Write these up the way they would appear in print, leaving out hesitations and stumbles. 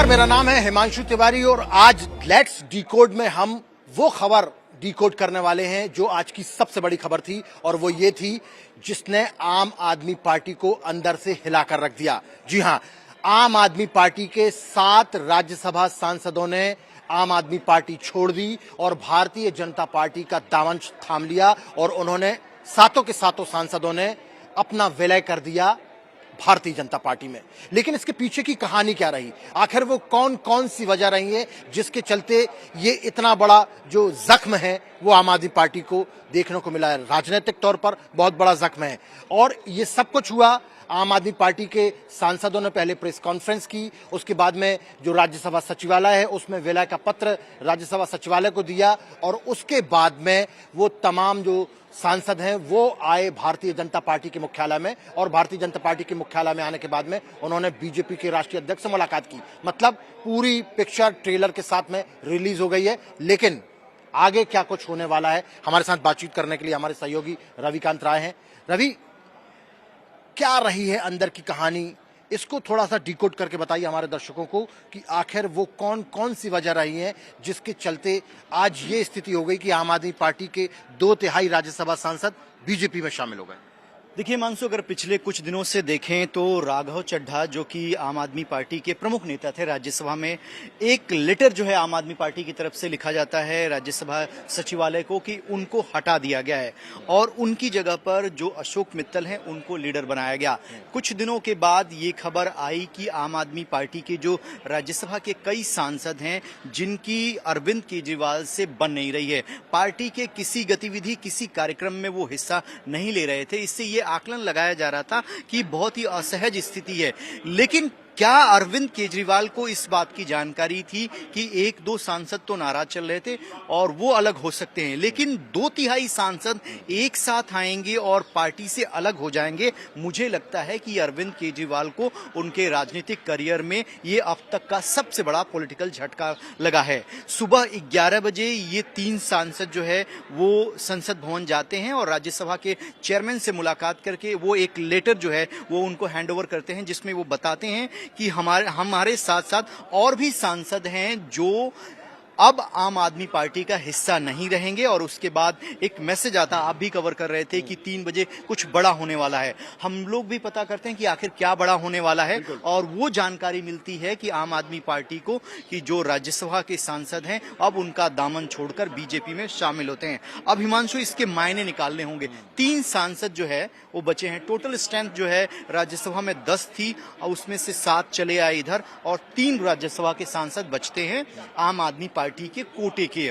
मेरा नाम है हिमांशु तिवारी और आज लेट्स डिकोड में हम वो खबर डिकोड करने वाले हैं जो आज की सबसे बड़ी खबर थी और वो ये थी जिसने आम आदमी पार्टी को अंदर से हिलाकर रख दिया। जी हां, आम आदमी पार्टी के 7 राज्यसभा सांसदों ने आम आदमी पार्टी छोड़ दी और भारतीय जनता पार्टी का दामन थाम लिया और उन्होंने सातों के सातों सांसदों ने अपना विलय कर दिया भारतीय जनता पार्टी में। लेकिन इसके पीछे की कहानी क्या रही, आखिर वो कौन कौन सी वजह रही है जिसके चलते ये इतना बड़ा जो जख्म है वो आम आदमी पार्टी को देखने को मिला है। राजनीतिक तौर पर बहुत बड़ा जख्म है और ये सब कुछ हुआ। आम आदमी पार्टी के सांसदों ने पहले प्रेस कॉन्फ्रेंस की, उसके बाद में जो राज्यसभा सचिवालय है उसमें विलय का पत्र राज्यसभा सचिवालय को दिया और उसके बाद में वो तमाम जो सांसद हैं वो आए भारतीय जनता पार्टी के मुख्यालय में और भारतीय जनता पार्टी के मुख्यालय में आने के बाद में उन्होंने बीजेपी के राष्ट्रीय अध्यक्ष से मुलाकात की। मतलब पूरी पिक्चर ट्रेलर के साथ में रिलीज हो गई है। लेकिन आगे क्या कुछ होने वाला है, हमारे साथ बातचीत करने के लिए हमारे सहयोगी रविकांत राय हैं। रवि, क्या रही है अंदर की कहानी, इसको थोड़ा सा डिकोड करके बताइए हमारे दर्शकों को कि आखिर वो कौन कौन सी वजह रही है जिसके चलते आज ये स्थिति हो गई कि आम आदमी पार्टी के 2/3 राज्यसभा सांसद बीजेपी में शामिल हो गए। देखिए मानसू, अगर पिछले कुछ दिनों से देखें तो राघव चड्ढा जो कि आम आदमी पार्टी के प्रमुख नेता थे राज्यसभा में, एक लेटर जो है आम आदमी पार्टी की तरफ से लिखा जाता है राज्यसभा सचिवालय को कि उनको हटा दिया गया है और उनकी जगह पर जो अशोक मित्तल हैं उनको लीडर बनाया गया। कुछ दिनों के बाद ये खबर आई कि आम आदमी पार्टी के जो राज्यसभा के कई सांसद हैं जिनकी अरविंद केजरीवाल से बन नहीं रही है, पार्टी के किसी गतिविधि किसी कार्यक्रम में वो हिस्सा नहीं ले रहे थे, इससे ये आकलन लगाया जा रहा था कि बहुत ही असहज स्थिति है। लेकिन क्या अरविंद केजरीवाल को इस बात की जानकारी थी कि 1-2 सांसद तो नाराज चल रहे थे और वो अलग हो सकते हैं, लेकिन 2/3 सांसद एक साथ आएंगे और पार्टी से अलग हो जाएंगे? मुझे लगता है कि अरविंद केजरीवाल को उनके राजनीतिक करियर में ये अब तक का सबसे बड़ा पॉलिटिकल झटका लगा है। सुबह 11 बजे ये 3 सांसद जो है वो संसद भवन जाते हैं और राज्यसभा के चेयरमैन से मुलाकात करके वो एक लेटर जो है वो उनको हैंड ओवर करते हैं जिसमें वो बताते हैं कि हमारे साथ साथ और भी सांसद हैं जो अब आम आदमी पार्टी का हिस्सा नहीं रहेंगे। और उसके बाद एक मैसेज आता, आप भी कवर कर रहे थे कि 3 बजे कुछ बड़ा होने वाला है। हम लोग भी पता करते हैं कि आखिर क्या बड़ा होने वाला है और वो जानकारी मिलती है कि आम आदमी पार्टी को कि जो राज्यसभा के सांसद हैं अब उनका दामन छोड़कर बीजेपी में शामिल होते हैं। अब हिमांशु, इसके मायने निकालने होंगे। 3 सांसद जो है वो बचे हैं। टोटल स्ट्रेंथ जो है राज्यसभा में 10 थी और उसमें से 7 चले आए इधर और 3 राज्यसभा के सांसद बचते हैं आम आदमी पार्टी के कोटे के।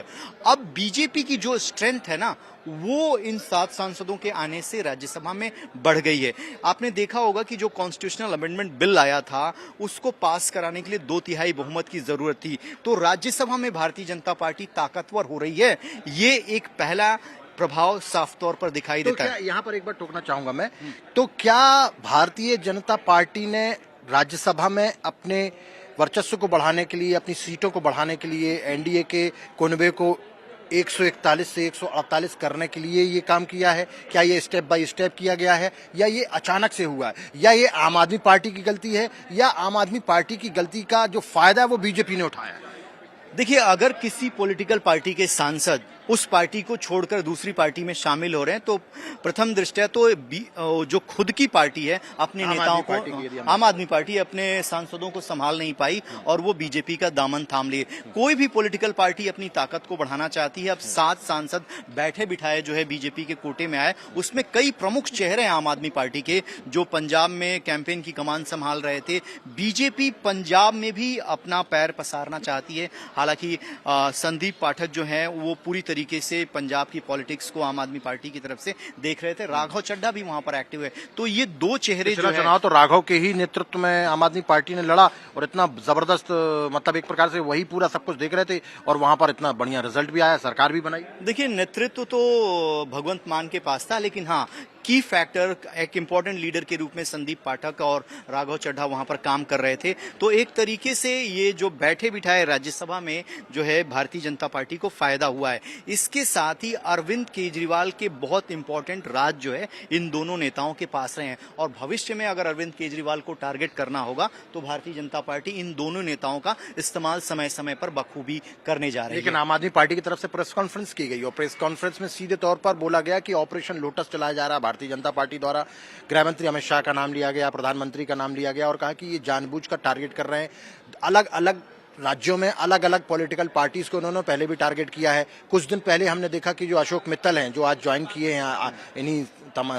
अब बीजेपी की जो स्ट्रेंथ है ना वो इन 7 सांसदों के आने से राज्यसभा में बढ़ गई है। आपने देखा होगा कि जो कॉन्स्टिट्यूशनल अमेंडमेंट बिल आया था उसको पास कराने के लिए 2/3 बहुमत की जरूरत थी, तो राज्यसभा में भारतीय जनता पार्टी ताकतवर हो रही है। ये एक पहला प्रभाव साफ तौर पर दिखाई देता है। यहाँ पर एक बार टोकना चाहूंगा मैं, तो क्या भारतीय जनता पार्टी ने राज्यसभा में अपने वर्चस्व को बढ़ाने के लिए, अपनी सीटों को बढ़ाने के लिए, एनडीए के कुनबे को 141 से 148 करने के लिए ये काम किया है? क्या ये स्टेप बाय स्टेप किया गया है या ये अचानक से हुआ है, या ये आम आदमी पार्टी की गलती है, या आम आदमी पार्टी की गलती का जो फायदा है वो बीजेपी ने उठाया है? देखिए, अगर किसी पॉलिटिकल पार्टी के सांसद उस पार्टी को छोड़कर दूसरी पार्टी में शामिल हो रहे हैं तो प्रथम दृष्टया तो जो खुद की पार्टी है अपने नेताओं को, आम आदमी पार्टी अपने सांसदों को संभाल नहीं पाई और वो बीजेपी का दामन थाम लिए। कोई भी पॉलिटिकल पार्टी अपनी ताकत को बढ़ाना चाहती है। अब 7 सांसद बैठे बिठाए जो है बीजेपी के कोटे में आए, उसमें कई प्रमुख चेहरे हैं आम आदमी पार्टी के जो पंजाब में कैंपेन की कमान संभाल रहे थे। बीजेपी पंजाब में भी अपना पैर पसारना चाहती है। हालांकि संदीप पाठक जो है वो पूरी तरीके से पंजाब की पॉलिटिक्स को आम आदमी पार्टी की तरफ से देख रहे थे। राघव चड्ढा भी वहां पर एक्टिव है। तो ये 2 चेहरे जो है, चुनाव तो राघव के ही नेतृत्व में आम आदमी पार्टी ने लड़ा और इतना जबरदस्त, मतलब एक प्रकार से वही पूरा सब कुछ देख रहे थे और वहां पर इतना बढ़िया रिजल्ट भी आया, सरकार भी बनाई। देखिए, नेतृत्व तो भगवंत मान के पास था, लेकिन हाँ की फैक्टर, एक इम्पोर्टेंट लीडर के रूप में संदीप पाठक और राघव चड्ढा वहां पर काम कर रहे थे। तो एक तरीके से ये जो बैठे बिठाए राज्यसभा में जो है भारतीय जनता पार्टी को फायदा हुआ है। इसके साथ ही अरविंद केजरीवाल के बहुत इंपॉर्टेंट राज जो है इन दोनों नेताओं के पास रहे हैं, और भविष्य में अगर अरविंद केजरीवाल को टारगेट करना होगा तो भारतीय जनता पार्टी इन दोनों नेताओं का इस्तेमाल समय समय पर बखूबी करने जा रही है। लेकिन आम आदमी पार्टी की तरफ से प्रेस कॉन्फ्रेंस की गई और प्रेस कॉन्फ्रेंस में सीधे तौर पर बोला गया कि ऑपरेशन लोटस चलाया जा रहा है भारतीय जनता पार्टी द्वारा। गृह मंत्री अमित शाह का नाम लिया गया, प्रधानमंत्री का नाम लिया गया और कहा कि ये जानबूझकर टारगेट कर रहे हैं। अलग अलग राज्यों में अलग अलग पॉलिटिकल पार्टीज को उन्होंने पहले भी टारगेट किया है। कुछ दिन पहले हमने देखा कि जो अशोक मित्तल हैं, जो आज ज्वाइन किए हैं, इन्हीं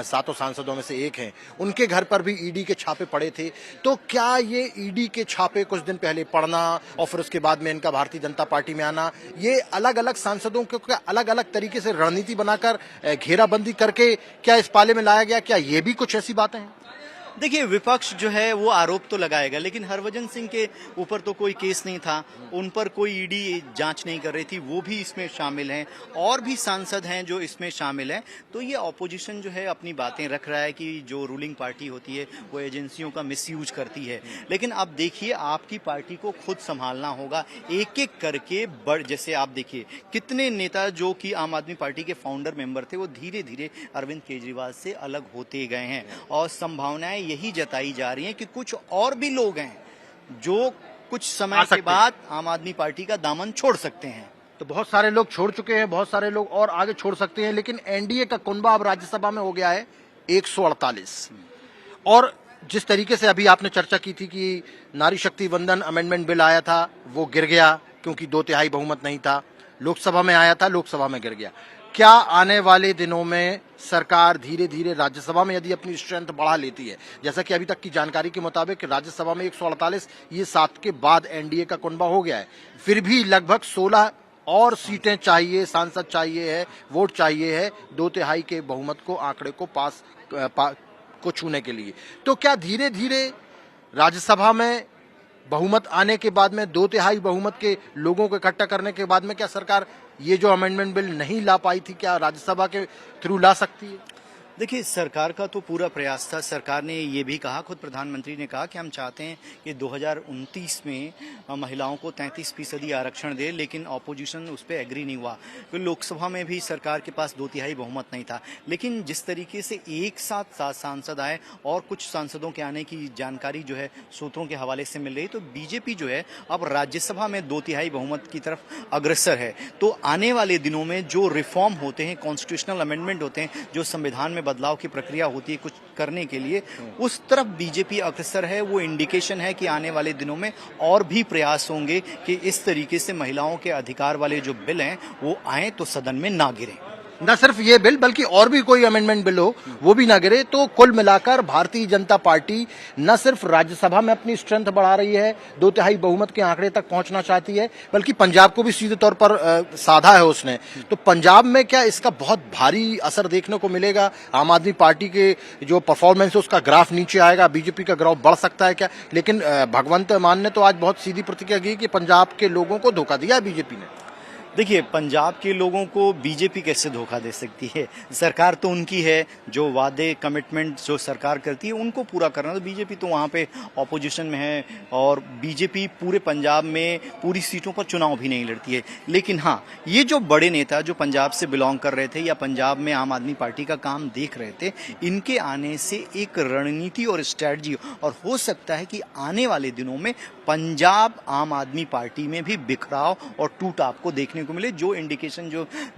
7 सांसदों में से एक हैं, उनके घर पर भी ईडी के छापे पड़े थे। तो क्या ये ईडी के छापे कुछ दिन पहले पड़ना और फिर उसके बाद में इनका भारतीय जनता पार्टी में आना, ये अलग अलग सांसदों को क्या अलग अलग तरीके से रणनीति बनाकर घेराबंदी करके क्या इस पाले में लाया गया? क्या ये भी कुछ ऐसी बातें हैं? देखिए, विपक्ष जो है वो आरोप तो लगाएगा, लेकिन हरभजन सिंह के ऊपर तो कोई केस नहीं था, उन पर कोई ईडी जांच नहीं कर रही थी, वो भी इसमें शामिल हैं, और भी सांसद हैं जो इसमें शामिल हैं। तो ये ऑपोजिशन जो है अपनी बातें रख रहा है कि जो रूलिंग पार्टी होती है वो एजेंसियों का मिसयूज करती है। लेकिन अब देखिए, आपकी पार्टी को खुद संभालना होगा, एक एक करके जैसे आप देखिए कितने नेता जो कि आम आदमी पार्टी के फाउंडर मेंबर थे वो धीरे धीरे अरविंद केजरीवाल से अलग होते गए हैं, और संभावनाएं यही जताई जा रही हैं कि कुछ और भी लोग हैं जो कुछ समय के बाद आम आदमी पार्टी का दामन छोड़ सकते हैं। तो बहुत सारे लोग छोड़ चुके हैं, बहुत सारे लोग और आगे छोड़ सकते हैं, लेकिन एनडीए का कुनबा अब राज्यसभा में हो गया है 148। और जिस तरीके से अभी आपने चर्चा की थी कि नारी शक्ति वंदन अमेंडमेंट बिल आया था, वो गिर गया क्योंकि 2/3 बहुमत नहीं था। लोकसभा में आया था, लोकसभा में गिर गया। क्या आने वाले दिनों में सरकार धीरे धीरे राज्यसभा में यदि अपनी स्ट्रेंथ बढ़ा लेती है, जैसा कि अभी तक की जानकारी के मुताबिक राज्यसभा में 148, ये 7 के बाद एनडीए का कुनबा हो गया है, फिर भी लगभग 16 और सीटें चाहिए, सांसद चाहिए है, वोट चाहिए है 2/3 के बहुमत को, आंकड़े को को छूने के लिए। तो क्या धीरे धीरे राज्यसभा में बहुमत आने के बाद में 2/3 बहुमत के लोगों को इकट्ठा करने के बाद में क्या सरकार ये जो अमेंडमेंट बिल नहीं ला पाई थी, क्या राज्यसभा के थ्रू ला सकती है? देखिए, सरकार का तो पूरा प्रयास था। सरकार ने ये भी कहा, खुद प्रधानमंत्री ने कहा कि हम चाहते हैं कि 2029 में महिलाओं को 33% आरक्षण दे, लेकिन ऑपोजिशन उस पर एग्री नहीं हुआ। तो लोकसभा में भी सरकार के पास 2/3 बहुमत नहीं था। लेकिन जिस तरीके से एक साथ 7 सांसद आए और कुछ सांसदों के आने की जानकारी जो है सूत्रों के हवाले से मिल रही, तो बीजेपी जो है अब राज्यसभा में 2/3 बहुमत की तरफ अग्रसर है। तो आने वाले दिनों में जो रिफॉर्म होते हैं, कॉन्स्टिट्यूशनल अमेंडमेंट होते हैं, जो संविधान में बदलाव की प्रक्रिया होती है कुछ करने के लिए, उस तरफ बीजेपी अग्रसर है। वो इंडिकेशन है कि आने वाले दिनों में और भी प्रयास होंगे कि इस तरीके से महिलाओं के अधिकार वाले जो बिल हैं वो आए तो सदन में ना गिरे। न सिर्फ ये बिल बल्कि और भी कोई अमेंडमेंट बिल हो वो भी ना गिरे। तो कुल मिलाकर भारतीय जनता पार्टी न सिर्फ राज्यसभा में अपनी स्ट्रेंथ बढ़ा रही है, 2/3 बहुमत के आंकड़े तक पहुंचना चाहती है, बल्कि पंजाब को भी सीधे तौर पर साधा है उसने। तो पंजाब में क्या इसका बहुत भारी असर देखने को मिलेगा? आम आदमी पार्टी के जो परफॉर्मेंस है उसका ग्राफ नीचे आएगा, बीजेपी का ग्राफ बढ़ सकता है क्या? लेकिन भगवंत मान ने तो आज बहुत सीधी प्रतिक्रिया की कि पंजाब के लोगों को धोखा दिया है बीजेपी ने। देखिए, पंजाब के लोगों को बीजेपी कैसे धोखा दे सकती है? सरकार तो उनकी है, जो वादे कमिटमेंट जो सरकार करती है उनको पूरा करना। तो बीजेपी तो वहाँ पे ऑपोजिशन में है, और बीजेपी पूरे पंजाब में पूरी सीटों पर चुनाव भी नहीं लड़ती है। लेकिन हाँ, ये जो बड़े नेता जो पंजाब से बिलोंग कर रहे थे या पंजाब में आम आदमी पार्टी का काम देख रहे थे, इनके आने से एक रणनीति और स्ट्रैटेजी, और हो सकता है कि आने वाले दिनों में पंजाब आम आदमी पार्टी में भी बिखराव और टूट आपको देखने को मिले। जो इंडिकेशन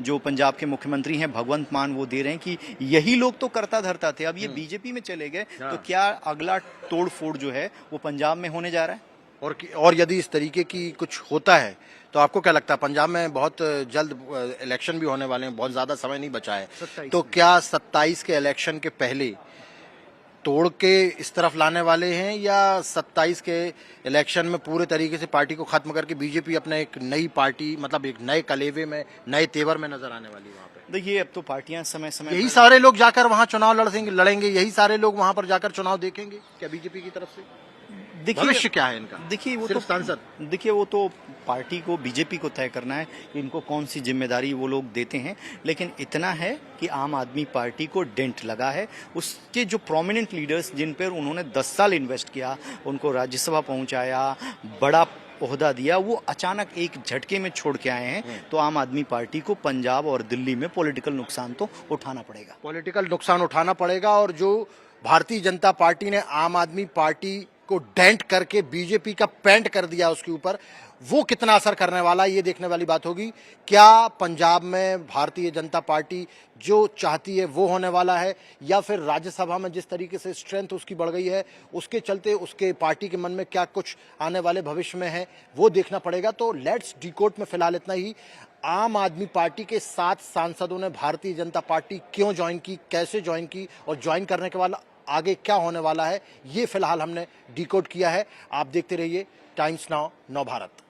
जो पंजाब के मुख्यमंत्री हैं भगवंत मान वो दे रहे हैं कि यही लोग तो करता धरता थे, अब ये बीजेपी में चले गए, तो क्या अगला तोड़ फोड़ जो है वो पंजाब में होने जा रहा है? और यदि इस तरीके की कुछ होता है तो आपको क्या लगता है? पंजाब में बहुत जल्द इलेक्शन भी होने वाले हैं, बहुत ज्यादा समय नहीं बचा है, तो क्या 27 के इलेक्शन के पहले तोड़ के इस तरफ लाने वाले हैं, या 27 के इलेक्शन में पूरे तरीके से पार्टी को खत्म करके बीजेपी अपने एक नई पार्टी, मतलब एक नए कलेवे में, नए तेवर में नजर आने वाली वहां पे? देखिए, अब तो पार्टियां समय समय यही सारे लोग जाकर वहां चुनाव लड़ेंगे, यही सारे लोग वहां पर जाकर चुनाव देखेंगे क्या बीजेपी की तरफ से? भविष्य क्या है इनका? देखिए वो सिर्फ सांसद? देखिए वो तो पार्टी को, बीजेपी को तय करना है कि इनको कौन सी जिम्मेदारी वो लोग देते हैं, लेकिन इतना है कि आम आदमी पार्टी को डेंट लगा है। उसके जो प्रोमिनेंट लीडर्स जिन पर उन्होंने 10 साल इन्वेस्ट किया, उनको राज्यसभा पहुंचाया, बड़ा ओहदा दिया, वो अचानक एक झटके में छोड़ के आए हैं। तो आम आदमी पार्टी को पंजाब और दिल्ली में पॉलिटिकल नुकसान तो उठाना पड़ेगा। पॉलिटिकल नुकसान उठाना पड़ेगा। और जो भारतीय जनता पार्टी ने आम आदमी पार्टी को डेंट करके बीजेपी का पेंट कर दिया उसके ऊपर, वो कितना असर करने वाला है ये देखने वाली बात होगी। क्या पंजाब में भारतीय जनता पार्टी जो चाहती है वो होने वाला है, या फिर राज्यसभा में जिस तरीके से स्ट्रेंथ उसकी बढ़ गई है उसके चलते उसके पार्टी के मन में क्या कुछ आने वाले भविष्य में है वो देखना पड़ेगा। तो लेट्स डिकोड में फिलहाल इतना ही। आम आदमी पार्टी के 7 सांसदों ने भारतीय जनता पार्टी क्यों ज्वाइन की, कैसे ज्वाइन की, और ज्वाइन करने के बाद आगे क्या होने वाला है, ये फिलहाल हमने डिकोड किया है। आप देखते रहिए टाइम्स नाउ नव भारत।